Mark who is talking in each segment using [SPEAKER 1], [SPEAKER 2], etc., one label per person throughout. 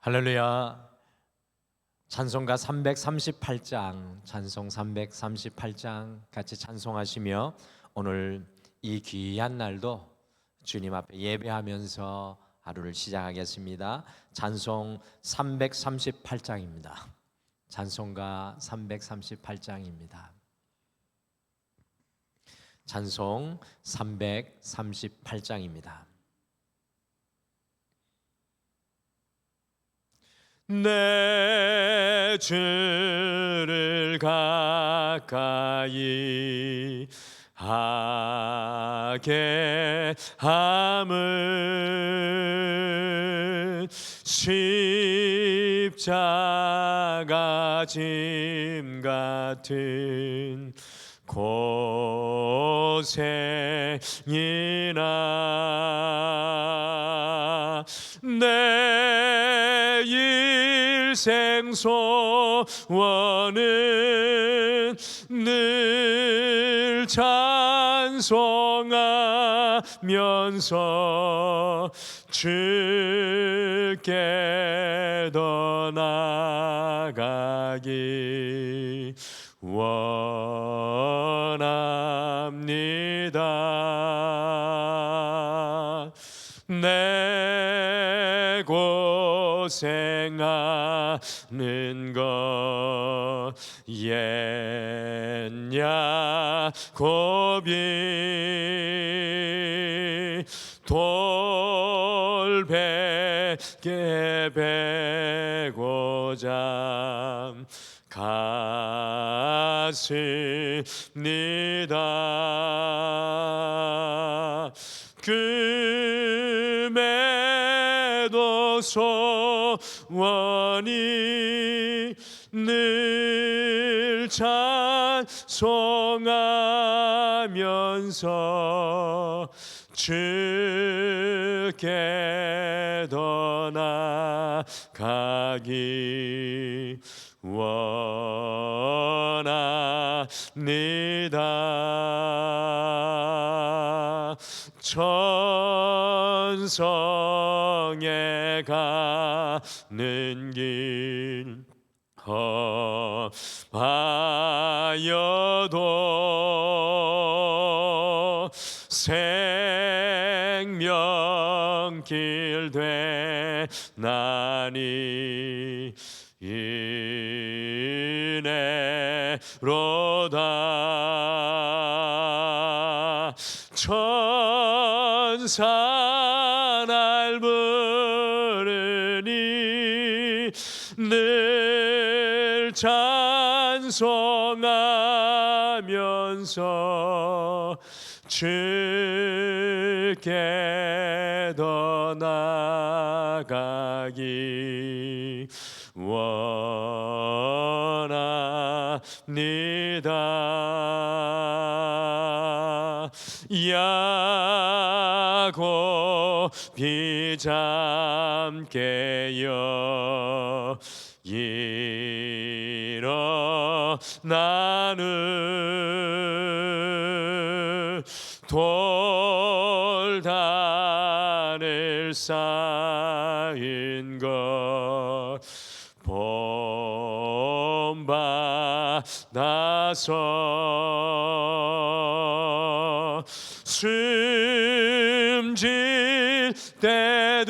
[SPEAKER 1] 할렐루야. 찬송가 338장, 찬송 338장 같이 찬송하시며 오늘 이 귀한 날도 주님 앞에 예배하면서 하루를 시작하겠습니다. 찬송 338장입니다. 찬송가 338장입니다. 찬송 338장입니다. 내 주를 가까이 하게 함은 십자가 짐 같은 고생이나 내 일생 소원은 늘 찬송하면서 주께 더 나아가기 원합니다. 내 고생하는 것 옛 야곱이 돌베개 베고자 갔습니다. 금에도 소원이 늘 찬송하면서 주께 더 나아가기 원합니다. 천성에 가는 길 험하여도 생명길 되나니 이내로다. 천사 날 부르니 늘 찬송하면서 주께 더 나아가기 원합니다. 야곱이 잠깨어 일어나는 돌단을 쌓인 것 본받아서 숨질 때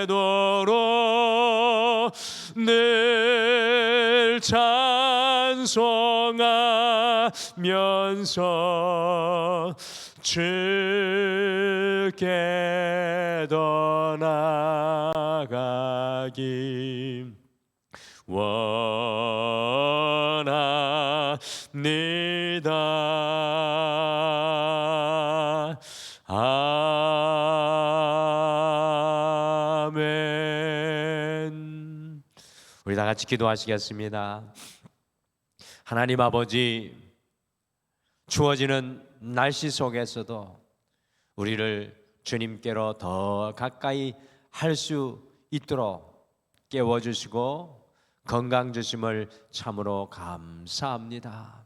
[SPEAKER 1] 되도록 늘 찬송하면서 주께 더 나아가기 원합니다. 아멘. 우리 다 같이 기도하시겠습니다. 하나님 아버지, 추워지는 날씨 속에서도 우리를 주님께로 더 가까이 할 수 있도록 깨워주시고 건강 주심을 참으로 감사합니다.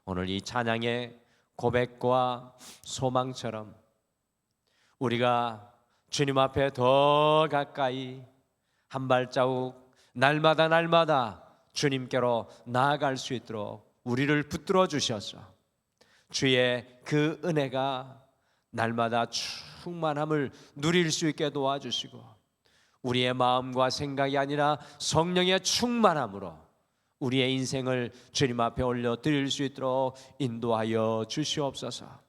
[SPEAKER 1] 오늘 이 찬양의 고백과 소망처럼 우리가 주님 앞에 더 가까이 한 발자국 날마다 주님께로 나아갈 수 있도록 우리를 붙들어 주셔서 주의 그 은혜가 날마다 충만함을 누릴 수 있게 도와주시고 우리의 마음과 생각이 아니라 성령의 충만함으로 우리의 인생을 주님 앞에 올려드릴 수 있도록 인도하여 주시옵소서.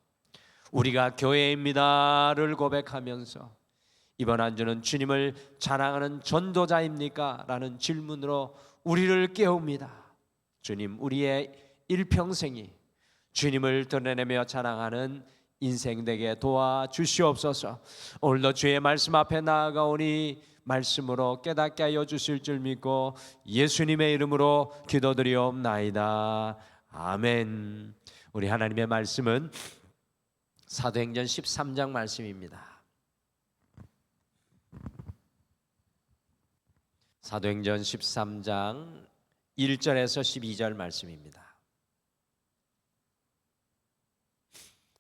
[SPEAKER 1] 우리가 교회입니다를 고백하면서 이번 한 주는 주님을 자랑하는 전도자입니까? 라는 질문으로 우리를 깨웁니다. 주님, 우리의 일평생이 주님을 드러내며 자랑하는 인생 되게 도와주시옵소서. 오늘도 주의 말씀 앞에 나아가오니 말씀으로 깨닫게 하여 주실 줄 믿고 예수님의 이름으로 기도드리옵나이다. 아멘. 우리 하나님의 말씀은 사도행전 13장 말씀입니다. 사도행전 13장 1절에서 12절 말씀입니다.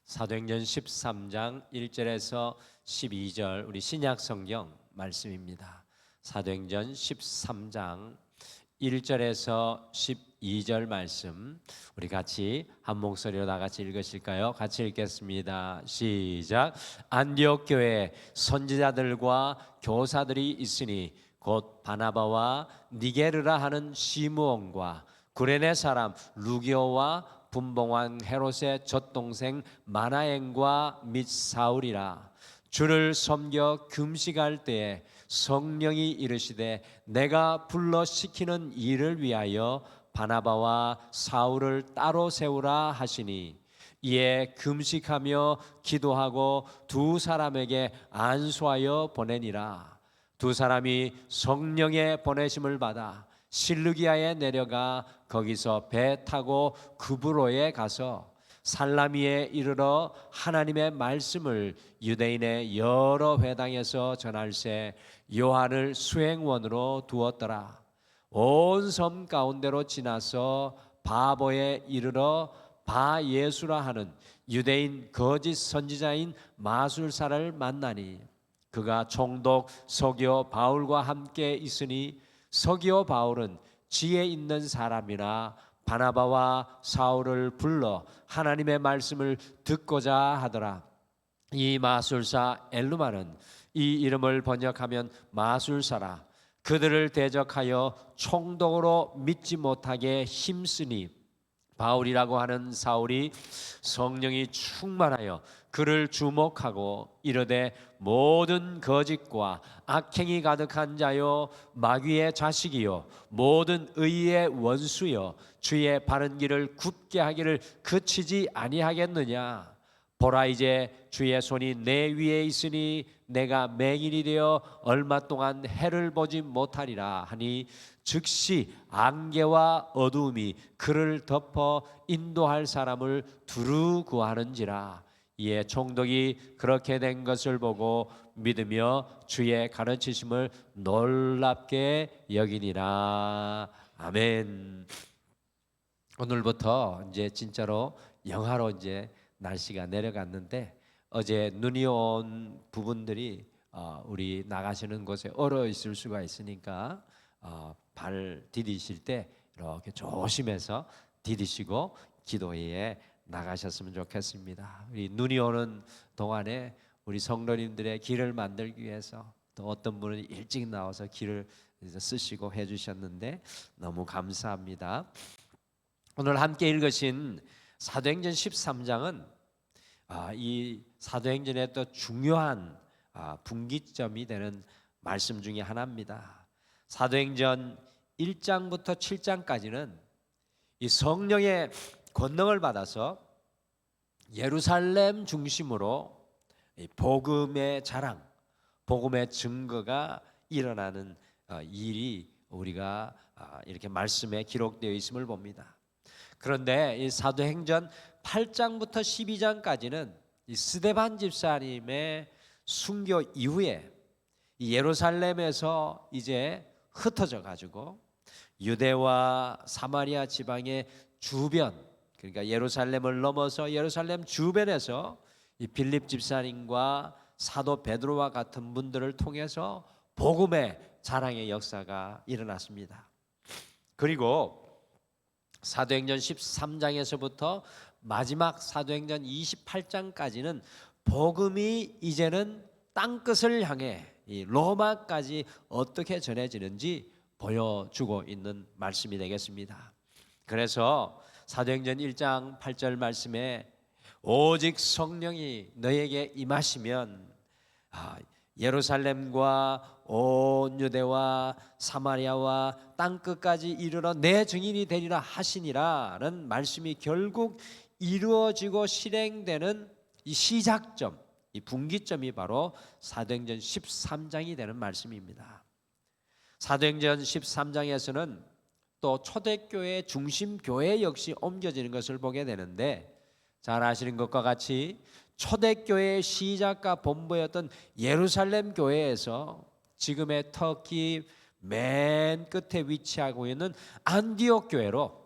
[SPEAKER 1] 사도행전 13장 1절에서 12절 우리 신약성경 말씀입니다. 사도행전 13장 1절에서 12절 말씀 우리 같이 한 목소리로 다 같이 읽으실까요? 같이 읽겠습니다. 시작. 안디옥 교회에 선지자들과 교사들이 있으니 곧 바나바와 니게르라 하는 시므온과 구레네 사람 루기오와 분봉왕 헤롯의 젖동생 마나엔과 및 사울이라. 주를 섬겨 금식할 때에 성령이 이르시되 내가 불러 시키는 일을 위하여 바나바와 사울을 따로 세우라 하시니 이에 금식하며 기도하고 두 사람에게 안수하여 보내니라. 두 사람이 성령의 보내심을 받아 실루기아에 내려가 거기서 배 타고 구브로에 가서 살라미에 이르러 하나님의 말씀을 유대인의 여러 회당에서 전할세 요한을 수행원으로 두었더라. 온 섬 가운데로 지나서 바보에 이르러 바예수라 하는 유대인 거짓 선지자인 마술사를 만나니 그가 총독 서기오 바울과 함께 있으니 서기오 바울은 지혜 있는 사람이라 바나바와 사울을 불러 하나님의 말씀을 듣고자 하더라. 이 마술사 엘루마는 이 이름을 번역하면 마술사라. 그들을 대적하여 총독으로 믿지 못하게 힘쓰니 바울이라고 하는 사울이 성령이 충만하여 그를 주목하고 이르되 모든 거짓과 악행이 가득한 자요 마귀의 자식이요 모든 의의 원수요 주의 바른 길을 굳게 하기를 그치지 아니하겠느냐. 보라 이제 주의 손이 내 위에 있으니 내가 맹인이 되어 얼마 동안 해를 보지 못하리라 하니 즉시 안개와 어두움이 그를 덮어 인도할 사람을 두루 구하는지라. 이에 총독이 그렇게 된 것을 보고 믿으며 주의 가르치심을 놀랍게 여기니라. 아멘. 오늘부터 이제 진짜로 영하로 이제 날씨가 내려갔는데 어제 눈이 온 부분들이 우리 나가시는 곳에 얼어 있을 수가 있으니까 발 디디실 때 이렇게 조심해서 디디시고 기도회에 나가셨으면 좋겠습니다. 우리 눈이 오는 동안에 우리 성도님들의 길을 만들기 위해서 또 어떤 분은 일찍 나와서 길을 쓰시고 해주셨는데 너무 감사합니다. 오늘 함께 읽으신 사도행전 13장은 이 사도행전의 또 중요한 분기점이 되는 말씀 중에 하나입니다. 사도행전 1장부터 7장까지는 이 성령의 권능을 받아서 예루살렘 중심으로 복음의 자랑, 복음의 증거가 일어나는 일이 우리가 이렇게 말씀에 기록되어 있음을 봅니다. 그런데 이 사도행전 8장부터 12장까지는 이 스데반 집사님의 순교 이후에 이 예루살렘에서 이제 흩어져 가지고 유대와 사마리아 지방의 주변, 그러니까 예루살렘을 넘어서 예루살렘 주변에서 이 빌립 집사님과 사도 베드로와 같은 분들을 통해서 복음의 자랑의 역사가 일어났습니다. 그리고 사도행전 13장에서부터 마지막 사도행전 28장까지는 복음이 이제는 땅끝을 향해 이 로마까지 어떻게 전해지는지 보여주고 있는 말씀이 되겠습니다. 그래서 사도행전 1장 8절 말씀에 오직 성령이 너에게 임하시면 예루살렘과 온 유대와 사마리아와 땅끝까지 이르러 내 증인이 되리라 하시니라는 말씀이 결국 이루어지고 실행되는 이 시작점, 이 분기점이 바로 사도행전 13장이 되는 말씀입니다. 사도행전 13장에서는 또 초대교회의 중심 교회 역시 옮겨지는 것을 보게 되는데, 잘 아시는 것과 같이 초대교회의 시작과 본부였던 예루살렘 교회에서 지금의 터키 맨 끝에 위치하고 있는 안디옥 교회로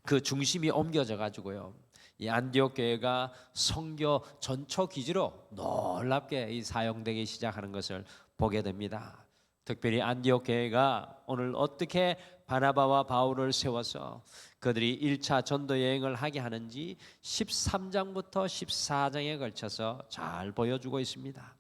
[SPEAKER 1] 그 중심이 옮겨져 가지고요, 이 안디옥 교회가 선교 전초 기지로 놀랍게 사용되기 시작하는 것을 보게 됩니다. 특별히 안디옥 교회가 오늘 어떻게 바나바와 바울을 세워서 그들이 1차 전도 여행을 하게 하는지 13장부터 14장에 걸쳐서 잘 보여주고 있습니다.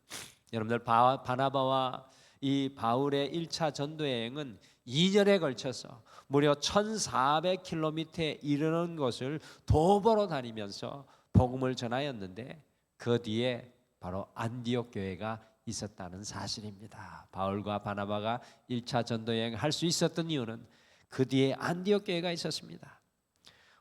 [SPEAKER 1] 여러분들, 바나바와 이 바울의 1차 전도 여행은 2년에 걸쳐서 무려 1400km에 이르는 곳을 도보로 다니면서 복음을 전하였는데, 그 뒤에 바로 안디옥 교회가 있었다는 사실입니다. 바울과 바나바가 1차 전도 여행을 할 수 있었던 이유는 그 뒤에 안디옥 교회가 있었습니다.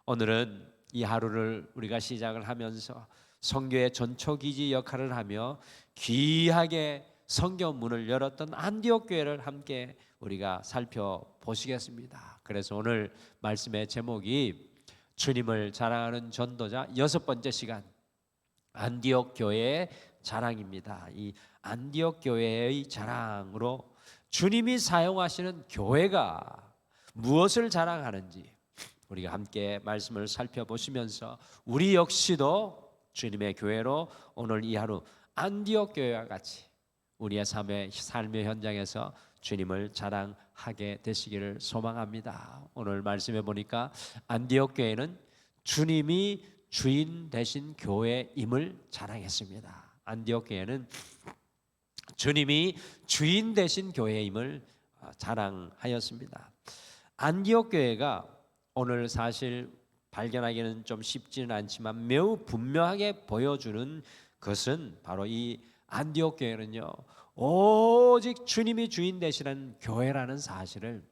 [SPEAKER 1] 오늘은 이 하루를 우리가 시작을 하면서 선교의 전초기지 역할을 하며 귀하게 선교 문을 열었던 안디옥 교회를 함께 우리가 살펴보시겠습니다. 그래서 오늘 말씀의 제목이 주님을 자랑하는 전도자 6번째 시간, 안디옥 교회의 자랑입니다. 이 안디옥 교회의 자랑으로 주님이 사용하시는 교회가 무엇을 자랑하는지 우리가 함께 말씀을 살펴보시면서 우리 역시도 주님의 교회로 오늘 이 하루 안디옥 교회와 같이 우리의 삶의 현장에서 주님을 자랑하게 되시기를 소망합니다. 오늘 말씀해 보니까 안디옥 교회는 주님이 주인 되신 교회임을 자랑했습니다. 안디옥 교회는 주님이 주인 되신 교회임을 자랑하였습니다. 안디옥 교회가 오늘 사실 발견하기는 좀 쉽지는 않지만 매우 분명하게 보여주는 것은 바로 이 안디옥 교회는요, 오직 주님이 주인 되시는 교회라는 사실을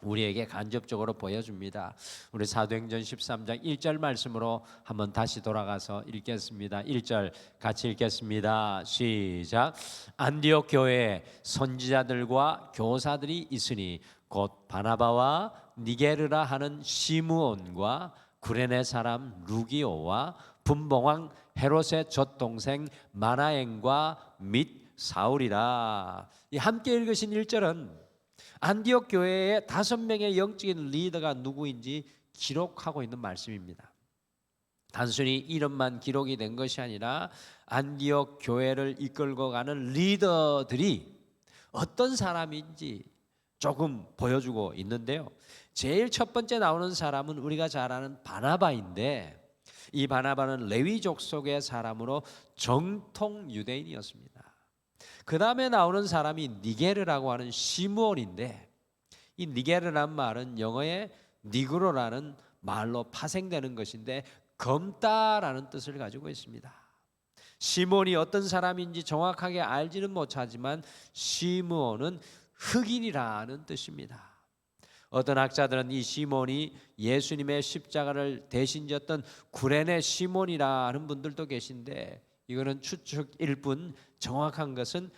[SPEAKER 1] 우리에게 간접적으로 보여줍니다. 우리 사도행전 13장 1절 말씀으로 한번 다시 돌아가서 읽겠습니다. 1절 같이 읽겠습니다. 시작. 안디옥 교회에 선지자들과 교사들이 있으니 곧 바나바와 니게르라 하는 시므온과 구레네 사람 루기오와 분봉왕 헤롯의 젖동생 마나엔과 및 사울이라. 이 함께 읽으신 1절은 안디옥 교회의 5명의 영적인 리더가 누구인지 기록하고 있는 말씀입니다. 단순히 이름만 기록이 된 것이 아니라 안디옥 교회를 이끌고 가는 리더들이 어떤 사람인지 조금 보여주고 있는데요, 제일 첫 번째 나오는 사람은 우리가 잘 아는 바나바인데, 이 바나바는 레위족 속의 사람으로 정통 유대인이었습니다. 그 다음에 나오는 사람이 니게르라고 하는 시므온인데, 이 니게르란 말은 영어의 니그로라는 말로 파생되는 것인데 검다라는 뜻을 가지고 있습니다. 시므온이 어떤 사람인지 정확하게 알지는 못하지만 시므온은 흑인이라는 뜻입니다. 어떤 학자들은 이 시몬이 예수님의 십자가를 대신 졌던 구레네 시몬이라는 분들도 계신데, 이거는 추측일 뿐 정확한 것은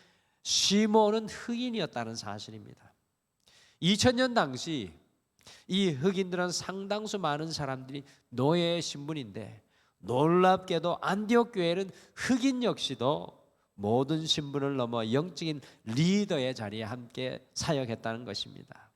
[SPEAKER 1] 시몬은 흑인이었다는 사실입니다. 2000년 당시 이 흑인들은 상당수 많은 사람들이 노예의 신분인데, 놀랍게도 안디옥 교회는 흑인 역시도 모든 신분을 넘어 영적인 리더의 자리에 함께 사역했다는 것입니다.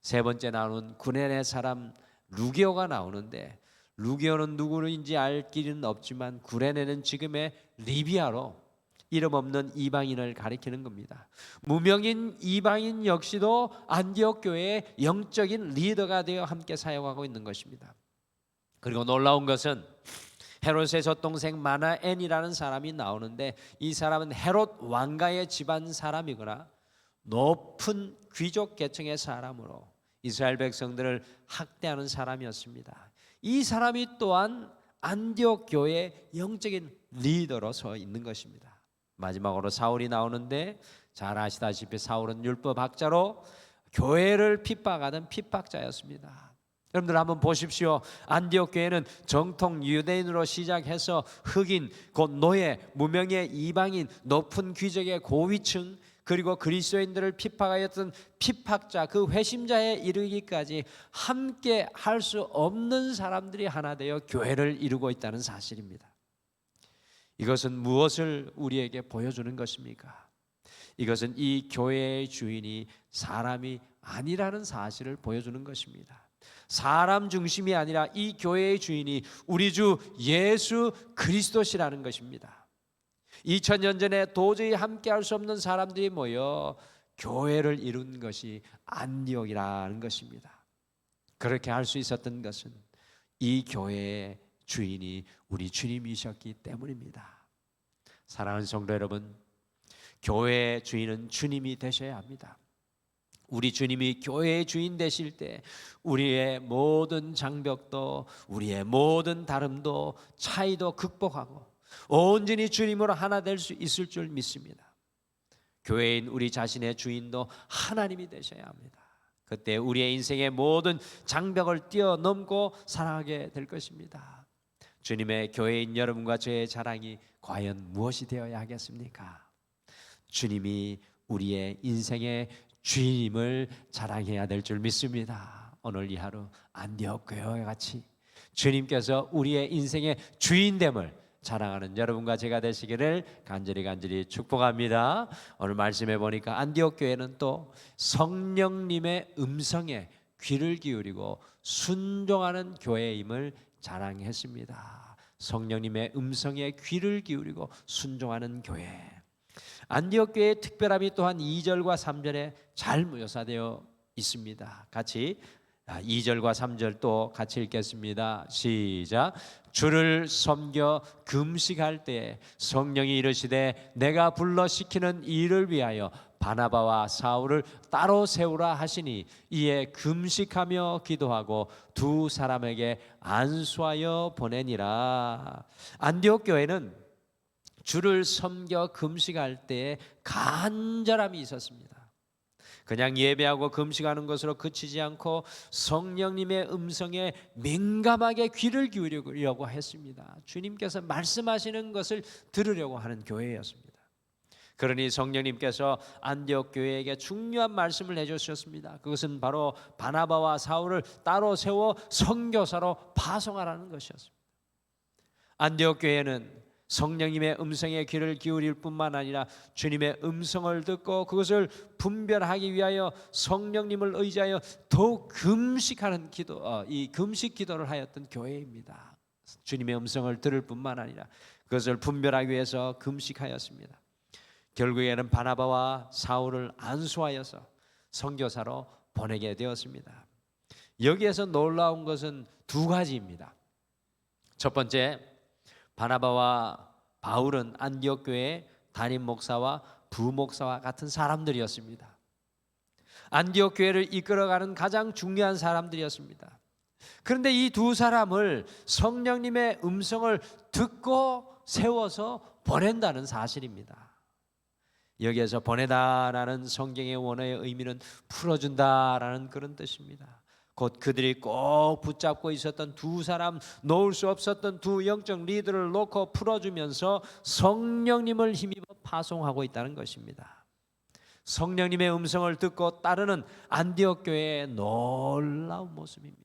[SPEAKER 1] 세 번째 나오는 구레네 사람 루기오가 나오는데, 루기오는 누구인지 알 길은 없지만 구레네는 지금의 리비아로 이름 없는 이방인을 가리키는 겁니다. 무명인 이방인 역시도 안디옥 교회의 영적인 리더가 되어 함께 사역하고 있는 것입니다. 그리고 놀라운 것은 헤롯의 젖동생 마나엔이라는 사람이 나오는데, 이 사람은 헤롯 왕가의 집안 사람이거나 높은 귀족 계층의 사람으로 이스라엘 백성들을 학대하는 사람이었습니다. 이 사람이 또한 안디옥 교회의 영적인 리더로 서 있는 것입니다. 마지막으로 사울이 나오는데, 잘 아시다시피 사울은 율법학자로 교회를 핍박하던 핍박자였습니다. 여러분들 한번 보십시오. 안디옥 교회는 정통 유대인으로 시작해서 흑인, 곧 노예, 무명의 이방인, 높은 귀족의 고위층, 그리고 그리스도인들을 핍박하였던 핍박자, 그 회심자에 이르기까지 함께 할 수 없는 사람들이 하나 되어 교회를 이루고 있다는 사실입니다. 이것은 무엇을 우리에게 보여주는 것입니까? 이것은 이 교회의 주인이 사람이 아니라는 사실을 보여주는 것입니다. 사람 중심이 아니라 이 교회의 주인이 우리 주 예수 그리스도시라는 것입니다. 2000년 전에 도저히 함께할 수 없는 사람들이 모여 교회를 이룬 것이 안디옥이라는 것입니다. 그렇게 할 수 있었던 것은 이 교회의 주인이 우리 주님이셨기 때문입니다. 사랑하는 성도 여러분, 교회의 주인은 주님이 되셔야 합니다. 우리 주님이 교회의 주인 되실 때 우리의 모든 장벽도, 우리의 모든 다름도, 차이도 극복하고 온전히 주님으로 하나 될 수 있을 줄 믿습니다. 교회인 우리 자신의 주인도 하나님이 되셔야 합니다. 그때 우리의 인생의 모든 장벽을 뛰어넘고 살아가게 될 것입니다. 주님의 교회인 여러분과 저의 자랑이 과연 무엇이 되어야 하겠습니까? 주님이 우리의 인생의 주님을 자랑해야 될 줄 믿습니다. 오늘 이 하루 안디옥 교회와 같이 주님께서 우리의 인생의 주인됨을 자랑하는 여러분과 제가 되시기를 간절히 축복합니다. 오늘 말씀해 보니까 안디옥 교회는 또 성령님의 음성에 귀를 기울이고 순종하는 교회임을 자랑했습니다. 성령님의 음성에 귀를 기울이고 순종하는 교회. 안디옥 교회의 특별함이 또한 2절과 3절에 잘 묘사되어 있습니다. 같이 2절과 3절 또 같이 읽겠습니다. 시작. 주를 섬겨 금식할 때에 성령이 이르시되 내가 불러 시키는 일을 위하여 바나바와 사울을 따로 세우라 하시니 이에 금식하며 기도하고 두 사람에게 안수하여 보내니라. 안디옥 교회는 주를 섬겨 금식할 때에 간절함이 있었습니다. 그냥 예배하고 금식하는 것으로 그치지 않고 성령님의 음성에 민감하게 귀를 기울이려고 했습니다. 주님께서 말씀하시는 것을 들으려고 하는 교회였습니다. 그러니 성령님께서 안디옥 교회에게 중요한 말씀을 해주셨습니다. 그것은 바로 바나바와 사울을 따로 세워 선교사로 파송하라는 것이었습니다. 안디옥 교회는 성령님의 음성에 귀를 기울일 뿐만 아니라 주님의 음성을 듣고 그것을 분별하기 위하여 성령님을 의지하여 더욱 금식하는 기도, 이 금식 기도를 하였던 교회입니다. 주님의 음성을 들을 뿐만 아니라 그것을 분별하기 위해서 금식하였습니다. 결국에는 바나바와 사울을 안수하여서 선교사로 보내게 되었습니다. 여기에서 놀라운 것은 두 가지입니다. 첫 번째, 바나바와 바울은 안디옥 교회의 담임 목사와 부목사와 같은 사람들이었습니다. 안디옥 교회를 이끌어가는 가장 중요한 사람들이었습니다. 그런데 이 두 사람을 성령님의 음성을 듣고 세워서 보낸다는 사실입니다. 여기에서 보내다라는 성경의 원어의 의미는 풀어준다라는 그런 뜻입니다. 곧 그들이 꼭 붙잡고 있었던 두 사람, 놓을 수 없었던 두 영적 리더를 놓고 풀어주면서 성령님을 힘입어 파송하고 있다는 것입니다. 성령님의 음성을 듣고 따르는 안디옥 교회의 놀라운 모습입니다.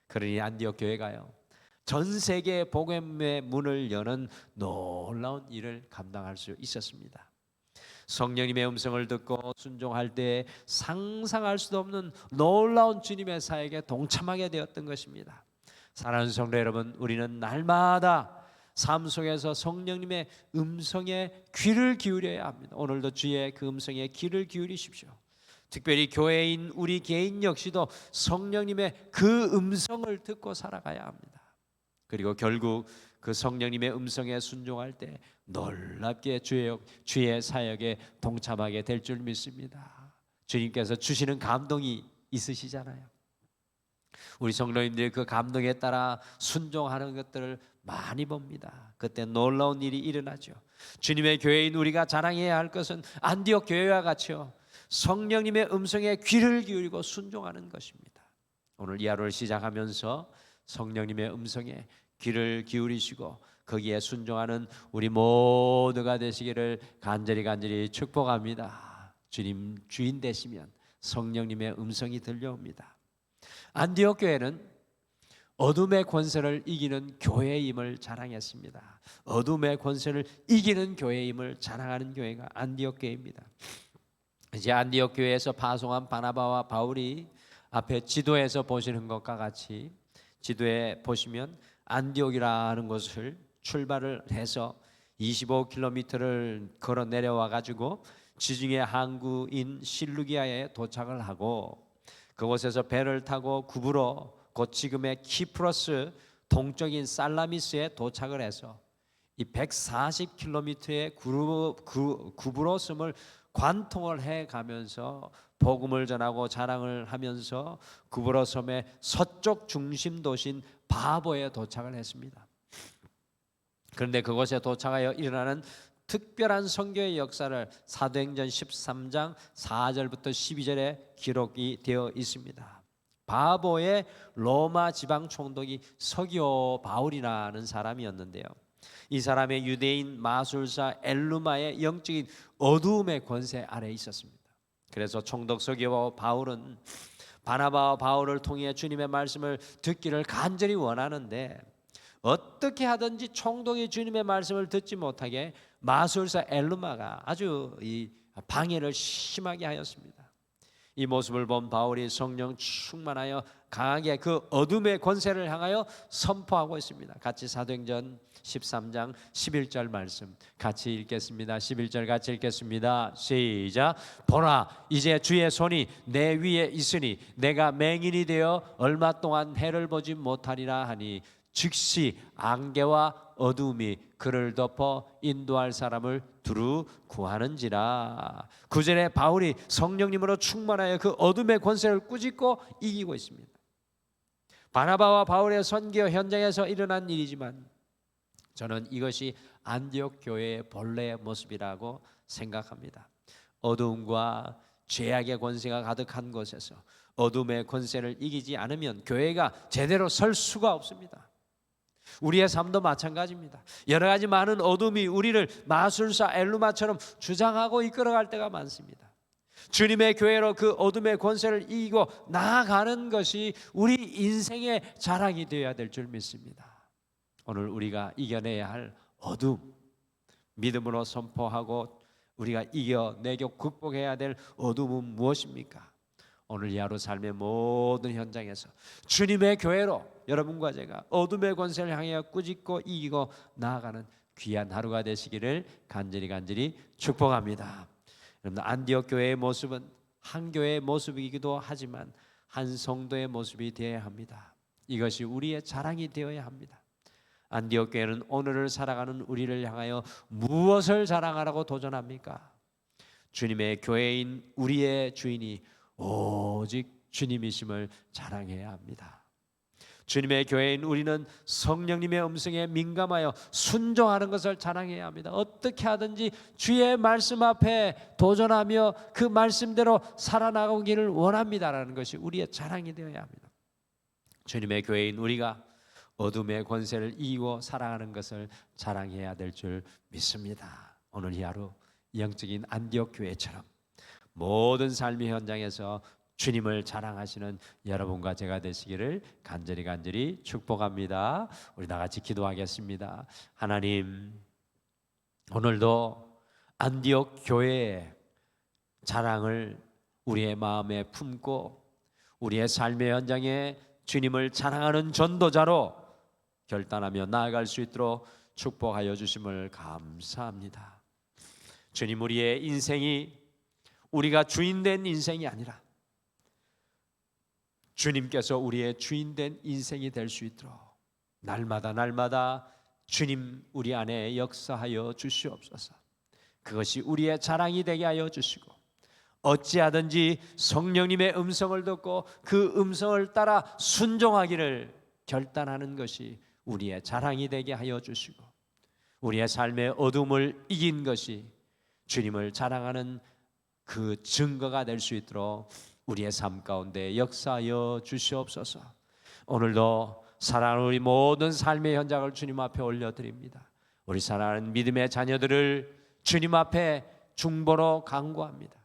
[SPEAKER 1] 그러니 안디옥 교회가요, 전 세계 복음의 문을 여는 놀라운 일을 감당할 수 있었습니다. 성령님의 음성을 듣고 순종할 때 상상할 수도 없는 놀라운 주님의 사역에 동참하게 되었던 것입니다. 사랑하는 성도 여러분, 우리는 날마다 삶 속에서 성령님의 음성에 귀를 기울여야 합니다. 오늘도 주의 그 음성에 귀를 기울이십시오. 특별히 교회인 우리 개인 역시도 성령님의 그 음성을 듣고 살아가야 합니다. 그리고 결국 그 성령님의 음성에 순종할 때 놀랍게 주의 사역에 동참하게 될 줄 믿습니다. 주님께서 주시는 감동이 있으시잖아요. 우리 성도님들이 그 감동에 따라 순종하는 것들을 많이 봅니다. 그때 놀라운 일이 일어나죠. 주님의 교회인 우리가 자랑해야 할 것은 안디옥 교회와 같이요, 성령님의 음성에 귀를 기울이고 순종하는 것입니다. 오늘 이 하루를 시작하면서 성령님의 음성에 귀를 기울이시고 거기에 순종하는 우리 모두가 되시기를 간절히 축복합니다. 주님 주인 되시면 성령님의 음성이 들려옵니다. 안디옥 교회는 어둠의 권세를 이기는 교회임을 자랑했습니다. 어둠의 권세를 이기는 교회임을 자랑하는 교회가 안디옥 교회입니다. 이제 안디옥 교회에서 파송한 바나바와 바울이 앞에 지도에서 보시는 것과 같이, 지도에 보시면 안디옥이라는 곳을 출발을 해서 25km를 걸어 내려와 가지고 지중해 항구인 실루기아에 도착을 하고, 그곳에서 배를 타고 구브로, 곧 지금의 키프로스 동쪽인 살라미스에 도착을 해서 이 140km의 구브로 섬을 관통을 해 가면서 복음을 전하고 자랑을 하면서 구브로 섬의 서쪽 중심 도시인 바보에 도착을 했습니다. 그런데 그곳에 도착하여 일어나는 특별한 선교의 역사를 사도행전 13장 4절부터 12절에 기록이 되어 있습니다. 바보의 로마 지방 총독이 서기오 바울이라는 사람이었는데요, 이 사람의 유대인 마술사 엘루마의 영적인 어두움의 권세 아래에 있었습니다. 그래서 총독 서기오 바울은 바나바와 바울을 통해 주님의 말씀을 듣기를 간절히 원하는데, 어떻게 하든지 총독이 주님의 말씀을 듣지 못하게 마술사 엘루마가 아주 이 방해를 심하게 하였습니다. 이 모습을 본 바울이 성령 충만하여 강하게 그 어둠의 권세를 향하여 선포하고 있습니다. 같이 사도행전 13장 11절 말씀 같이 읽겠습니다. 11절 같이 읽겠습니다. 시작. 보라, 이제 주의 손이 내 위에 있으니 내가 맹인이 되어 얼마 동안 해를 보지 못하리라 하니, 즉시 안개와 어두움이 그를 덮어 인도할 사람을 두루 구하는지라. 9절에 바울이 성령님으로 충만하여 그 어둠의 권세를 꾸짖고 이기고 있습니다. 바나바와 바울의 선교 현장에서 일어난 일이지만 저는 이것이 안디옥 교회의 본래의 모습이라고 생각합니다. 어두움과 죄악의 권세가 가득한 곳에서 어둠의 권세를 이기지 않으면 교회가 제대로 설 수가 없습니다. 우리의 삶도 마찬가지입니다. 여러 가지 많은 어둠이 우리를 마술사 엘루마처럼 주장하고 이끌어갈 때가 많습니다. 주님의 교회로 그 어둠의 권세를 이기고 나아가는 것이 우리 인생의 자랑이 되어야 될 줄 믿습니다. 오늘 우리가 이겨내야 할 어둠, 믿음으로 선포하고 우리가 이겨내고 극복해야 될 어둠은 무엇입니까? 오늘 이 하루 삶의 모든 현장에서 주님의 교회로 여러분과 제가 어둠의 권세를 향해 꾸짖고 이기고 나아가는 귀한 하루가 되시기를 간절히 축복합니다. 여러분, 안디옥 교회의 모습은 한 교회의 모습이기도 하지만 한 성도의 모습이 되어야 합니다. 이것이 우리의 자랑이 되어야 합니다. 안디옥 교회는 오늘을 살아가는 우리를 향하여 무엇을 자랑하라고 도전합니까? 주님의 교회인 우리의 주인이 오직 주님이심을 자랑해야 합니다. 주님의 교회인 우리는 성령님의 음성에 민감하여 순종하는 것을 자랑해야 합니다. 어떻게 하든지 주의 말씀 앞에 도전하며 그 말씀대로 살아나가기를 원합니다라는 것이 우리의 자랑이 되어야 합니다. 주님의 교회인 우리가 어둠의 권세를 이기고 살아가는 것을 자랑해야 될 줄 믿습니다. 오늘 이 하루 영적인 안디옥 교회처럼 모든 삶의 현장에서 주님을 자랑하시는 여러분과 제가 되시기를 간절히 축복합니다. 우리 다 같이 기도하겠습니다. 하나님, 오늘도 안디옥 교회의 자랑을 우리의 마음에 품고 우리의 삶의 현장에 주님을 자랑하는 전도자로 결단하며 나아갈 수 있도록 축복하여 주심을 감사합니다. 주님, 우리의 인생이 우리가 주인된 인생이 아니라 주님께서 우리의 주인된 인생이 될 수 있도록 날마다 주님 우리 안에 역사하여 주시옵소서. 그것이 우리의 자랑이 되게 하여 주시고, 어찌하든지 성령님의 음성을 듣고 그 음성을 따라 순종하기를 결단하는 것이 우리의 자랑이 되게 하여 주시고, 우리의 삶의 어둠을 이긴 것이 주님을 자랑하는 그 증거가 될 수 있도록 우리의 삶 가운데 역사하여 주시옵소서. 오늘도 사랑하는 우리 모든 삶의 현장을 주님 앞에 올려드립니다. 우리 사랑하는 믿음의 자녀들을 주님 앞에 중보로 간구합니다.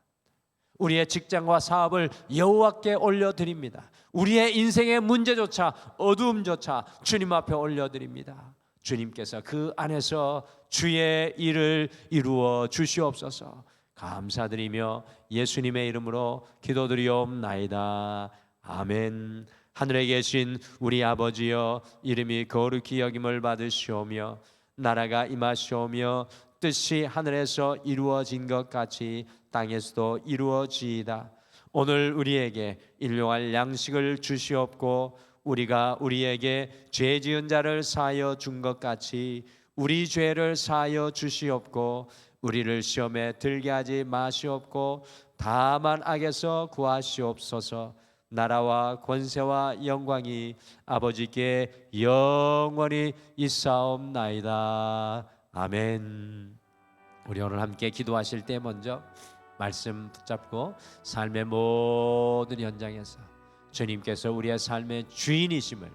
[SPEAKER 1] 우리의 직장과 사업을 여호와께 올려드립니다. 우리의 인생의 문제조차 어두움조차 주님 앞에 올려드립니다. 주님께서 그 안에서 주의 일을 이루어 주시옵소서. 감사드리며 예수님의 이름으로 기도드리옵나이다. 아멘. 하늘에 계신 우리 아버지여, 이름이 거룩히 여김을 받으시오며 나라가 임하시오며 뜻이 하늘에서 이루어진 것 같이 땅에서도 이루어지이다. 오늘 우리에게 일용할 양식을 주시옵고 우리가 우리에게 죄 지은 자를 사하여 준 것 같이 우리 죄를 사하여 주시옵고 우리를 시험에 들게 하지 마시옵고 다만 악에서 구하시옵소서. 나라와 권세와 영광이 아버지께 영원히 있사옵나이다. 아멘. 우리 오늘 함께 기도하실 때 먼저 말씀 붙잡고 삶의 모든 현장에서 주님께서 우리의 삶의 주인이심을,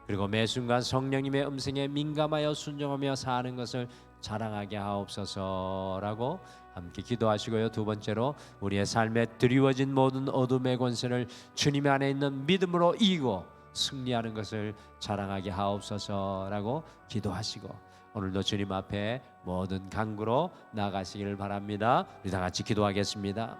[SPEAKER 1] 그리고 매 순간 성령님의 음성에 민감하여 순종하며 사는 것을 자랑하게 하옵소서라고 함께 기도하시고요. 두 번째로 우리의 삶에 드리워진 모든 어둠의 권세를 주님 안에 있는 믿음으로 이기고 승리하는 것을 자랑하게 하옵소서라고 기도하시고, 오늘도 주님 앞에 모든 간구로 나아가시기를 바랍니다. 우리 다 같이 기도하겠습니다.